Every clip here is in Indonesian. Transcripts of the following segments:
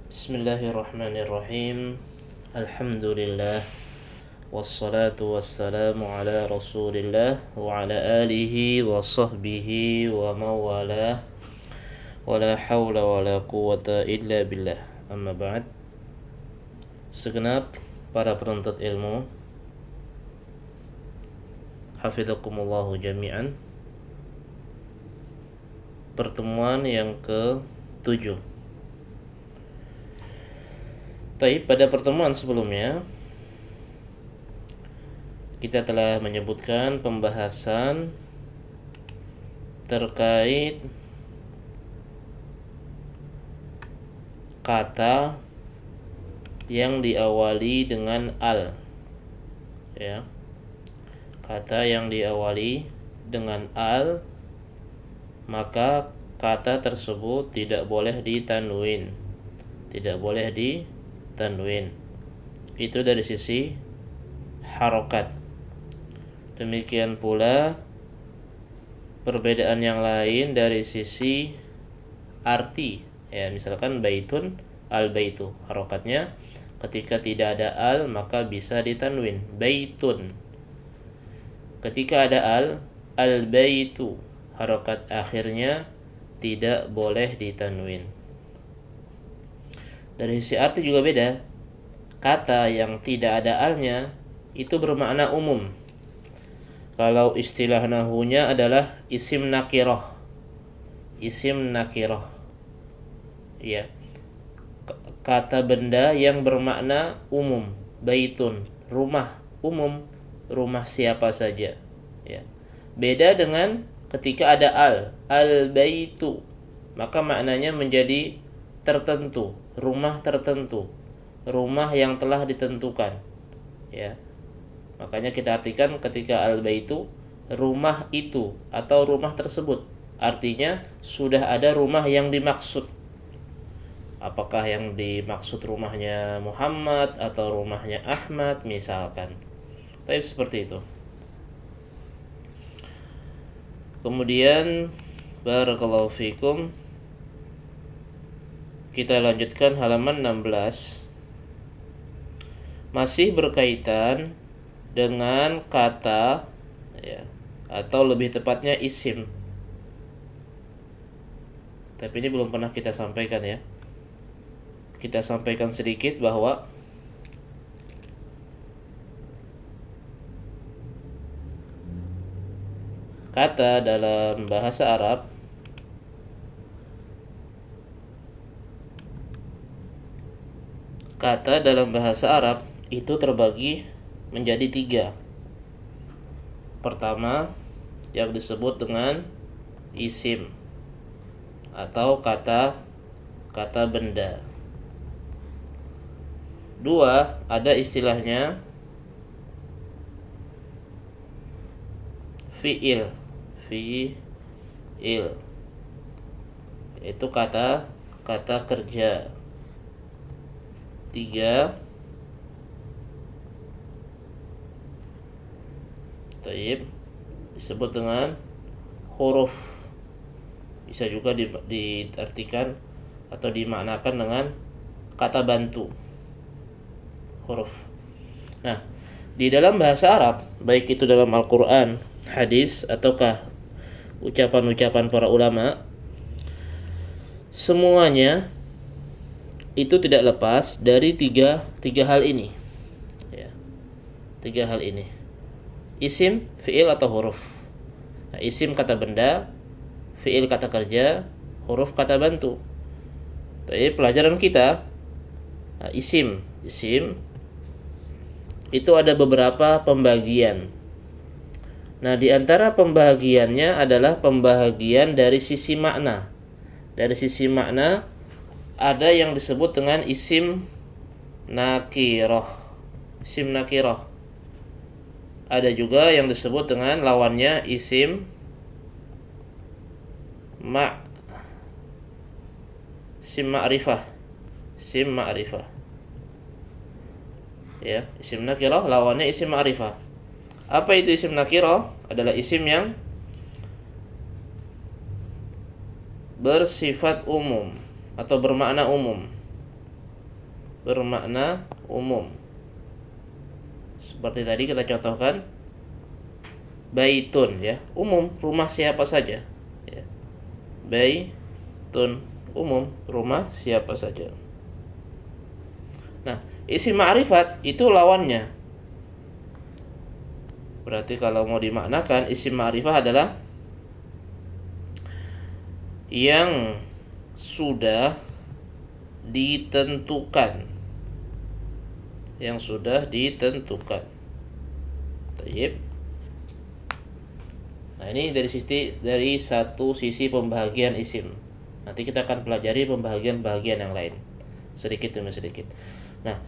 Bismillahirrahmanirrahim. Alhamdulillah. Wassalatu wassalamu ala rasulillah wa ala alihi wa sahbihi wa mawalah. Wa la hawla wa la quwata illa billah. Amma ba'd. Segenap para penuntut ilmu, hafizakumullahu jami'an. Pertemuan yang ke-7. Pada pertemuan sebelumnya kita telah menyebutkan pembahasan terkait kata yang diawali dengan al, ya. Kata yang diawali dengan al, maka kata tersebut tidak boleh ditanwin. Tidak boleh ditanwin. Itu dari sisi harokat. Demikian pula perbedaan yang lain dari sisi arti. Ya, misalkan baitun, al-baitu. Harokatnya ketika tidak ada al maka bisa ditanwin. Baitun. Ketika ada al-baitu. Harokat akhirnya tidak boleh ditanwin. Dari sisi arti juga beda. Kata yang tidak ada alnya itu bermakna umum. Kalau istilah nahunya adalah isim nakirah. Isim nakirah. Ya. Kata benda yang bermakna umum. Baitun, rumah umum, rumah siapa saja. Ya. Beda dengan ketika ada al-baitu, maka maknanya menjadi tertentu, rumah tertentu, rumah yang telah ditentukan, ya. Makanya kita artikan ketika al-baitu, rumah itu atau rumah tersebut, artinya sudah ada rumah yang dimaksud. Apakah yang dimaksud rumahnya Muhammad atau rumahnya Ahmad misalkan. Tapi seperti itu. Kemudian barakallahu fikum, kita lanjutkan halaman 16. Masih berkaitan dengan kata, ya, atau lebih tepatnya isim. Tapi ini belum pernah kita sampaikan, ya. Kita sampaikan sedikit bahwa kata dalam bahasa Arab itu terbagi menjadi 3. Pertama, yang disebut dengan isim atau kata benda. 2, ada istilahnya fi'il. Itu kata kerja. 3, disebut dengan huruf. Bisa juga diartikan atau dimaknakan dengan kata bantu, huruf. Nah, di dalam bahasa Arab, baik itu dalam Al-Quran, hadis, ataukah ucapan-ucapan para ulama, semuanya itu tidak lepas dari tiga hal ini, ya. 3 hal ini: isim, fi'il, atau huruf. Nah, isim kata benda, fi'il kata kerja, huruf kata bantu. Tapi pelajaran kita, nah, isim itu ada beberapa pembagian. Nah, di antara pembagiannya adalah pembagian dari sisi makna. Dari sisi makna ada yang disebut dengan isim nakirah. Isim nakirah. Ada juga yang disebut dengan lawannya isim ma'rifah. Ya, isim nakirah lawannya isim ma'rifah. Apa itu isim nakirah? Adalah isim yang bersifat umum atau bermakna umum. bermakna umum. Seperti tadi kita contohkan baitun ya, umum, rumah siapa saja ya. Baitun umum, rumah siapa saja. Nah, isim ma'rifat itu lawannya. Berarti kalau mau dimaknakan, isim ma'rifah adalah yang sudah ditentukan. Yang sudah ditentukan. Taib. Nah, ini dari satu sisi pembahagian isim. Nanti kita akan pelajari pembahagian-bahagian yang lain sedikit demi sedikit. Nah,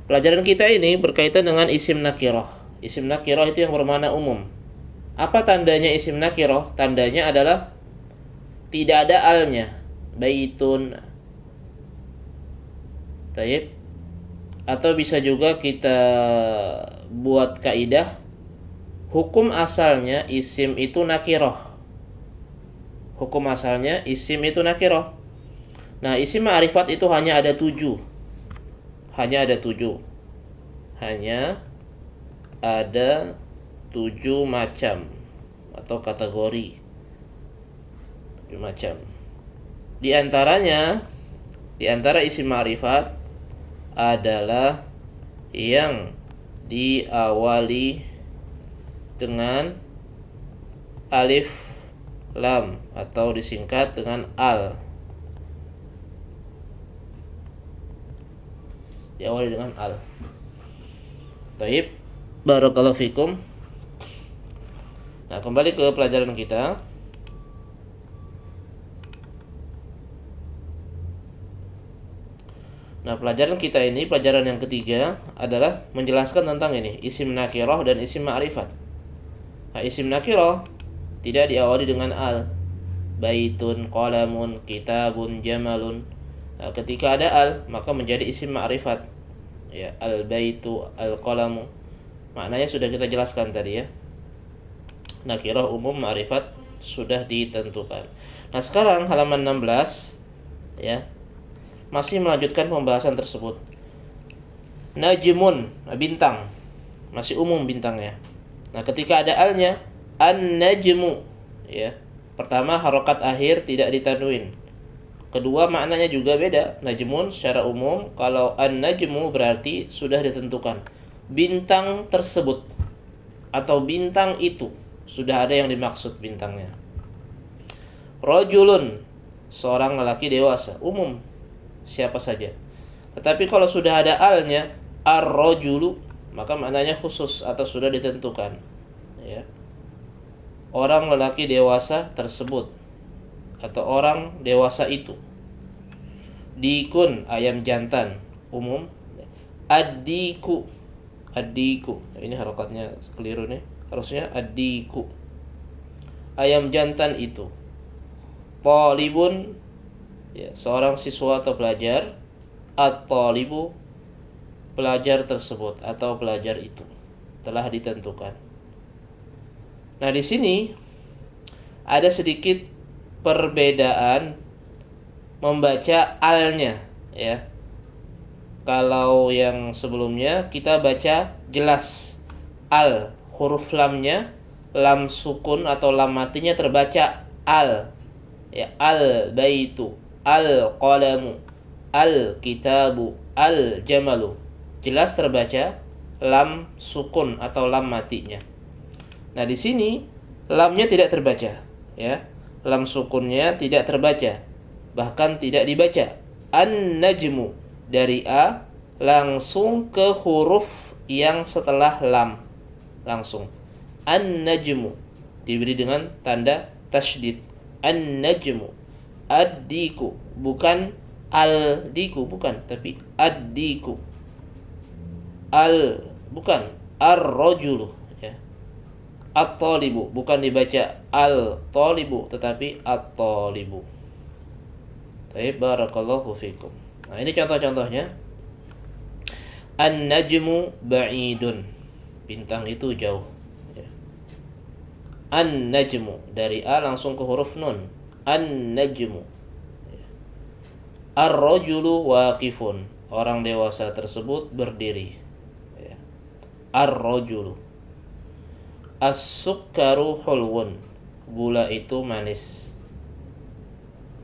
pelajaran kita ini berkaitan dengan isim nakirah. Isim nakirah itu yang bermakna umum. Apa tandanya isim nakirah? Tandanya adalah tidak ada alnya. Baitun. Taib. Atau bisa juga kita buat kaidah, hukum asalnya isim itu nakirah. Hukum asalnya isim itu nakirah. Nah, isim ma'rifat itu hanya ada 7. Hanya ada 7. Hanya ada 7 macam atau kategori. 7 macam. Di antara isim ma'rifat adalah yang diawali dengan alif lam atau disingkat dengan al. Diawali dengan al. Taib, barakallahu fikum. Nah, kembali ke pelajaran kita. Nah, pelajaran kita ini, pelajaran yang ketiga adalah menjelaskan tentang ini, isim nakirah dan isim ma'rifat. Nah, isim nakirah tidak diawali dengan al. Baitun, qalamun, kitabun, jamalun. Nah, ketika ada al, maka menjadi isim ma'rifat. Ya, al-baitu, al-qalamu. Maknanya sudah kita jelaskan tadi ya. Nakirah umum, ma'rifat sudah ditentukan. Nah, sekarang halaman 16 ya. Masih melanjutkan pembahasan tersebut. Najmun, bintang. Masih umum bintangnya. Nah, ketika ada alnya, an-najmu ya. Pertama, harokat akhir tidak ditanwin. Kedua, maknanya juga beda. Najmun secara umum, kalau an-najmu berarti sudah ditentukan. Bintang tersebut atau bintang itu sudah ada yang dimaksud bintangnya. Rajulun, seorang lelaki dewasa, umum, siapa saja. Tetapi kalau sudah ada alnya, ar-rajulu, maka maknanya khusus atau sudah ditentukan ya. Orang lelaki dewasa tersebut atau orang dewasa itu. Dikun, ayam jantan, umum. Ad-diku, ad-diku. Ini harokatnya keliru nih. Harusnya ad-diku, ayam jantan itu. Talibun, ya, seorang siswa atau pelajar. At-talibu, pelajar tersebut atau pelajar itu telah ditentukan. Nah, di sini ada sedikit perbedaan membaca alnya ya. Kalau yang sebelumnya kita baca jelas al, huruf lamnya, lam sukun atau lam matinya terbaca al. Ya, al baitu, al qalamu, al kitabu, al jamalu. Jelas terbaca lam sukun atau lam matinya. Nah, di sini lamnya tidak terbaca, ya. Lam sukunnya tidak terbaca, bahkan tidak dibaca. An-najmu, dari a langsung ke huruf yang setelah lam. Langsung. An-najmu diberi dengan tanda tasydid. An-najmu. Ad-diku, bukan al-diku, bukan, tapi ad-diku. Al, bukan ar-rajulu, ya. At-talibu, bukan dibaca al-talibu, tetapi at-talibu. Baik, barakallahu fikum. Nah, ini contoh-contohnya. An-najmu ba'idun, bintang itu jauh, ya. An-najmu, dari a langsung ke huruf nun. An-najmu, ya. Ar-rajulu waqifun, orang dewasa tersebut berdiri. Ya. Ar-rajulu. As-sukkaru hulwun. Gula itu manis.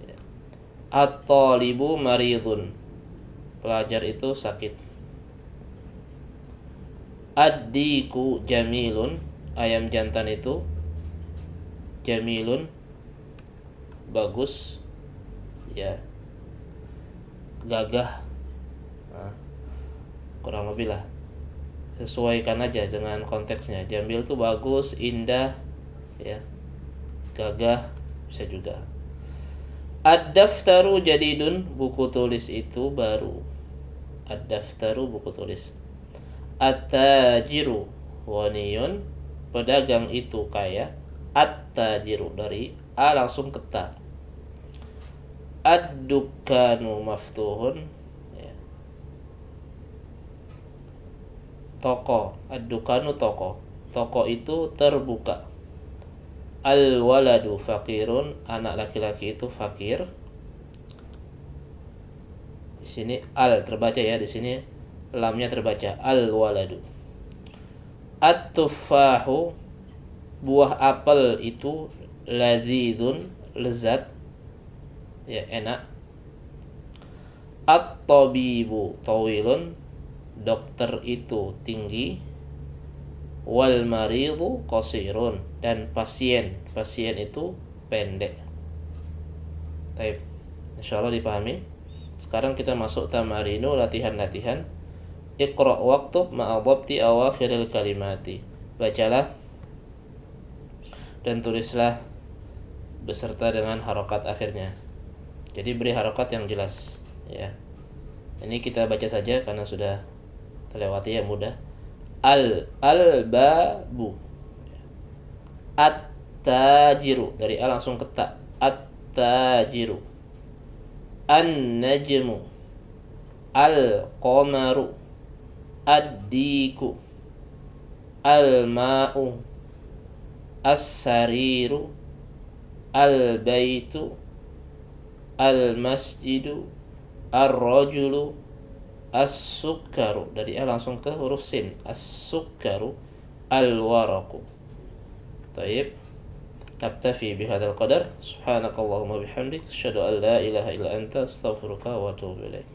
Ya. At-talibu maridun. Pelajar itu sakit. Ad-diku jamilun. Ayam jantan itu jamilun, bagus, ya, gagah. Nah, kurang lebih lah, sesuaikan aja dengan konteksnya. Jamil itu bagus, indah, ya, gagah, bisa juga. Ad-daftaru jadidun, buku tulis itu baru. Ad-daftaru, buku tulis. At-tajiru ghaniyun, pedagang itu kaya. At-tajiru, dari A langsung ke ta. Ad-dukkanu maftuhun, ya. Toko, ad-dukkanu toko. Toko itu terbuka. Al-waladu fakirun, anak laki-laki itu fakir. Di sini al terbaca ya, di sini lamnya terbaca al-waladu. At-tuffahu, buah apel itu ladzidun, lezat, ya, enak. At-tabibu tawilun, dokter itu tinggi. Wal maridu qasirun, dan pasien itu pendek. Baik, insyaallah dipahami. Sekarang kita masuk tamarinu, latihan-latihan. Iqra waktub ma'a dhabti awakhiril kalimati. Bacalah dan tulislah beserta dengan harokat akhirnya. Jadi beri harokat yang jelas, ya. Ini kita baca saja karena sudah terlewati, ya, mudah. Al-babu. At-tajiru, dari A langsung ke ta. At-tajiru. An-najmu. Al-qamaru. Ad-diku. Al-ma'u. As-sariru. Al-baitu. Al-masjidu. Ar-rajulu. As-sukkaru, dari A langsung ke huruf sin. As-sukkaru. Al-waraku. Taib. Naktafi bihadzal qadar. Subhanakallahumma bihamdik, asyhadu an la ilaha illa anta, astaghfiruka wa atubu ilaik.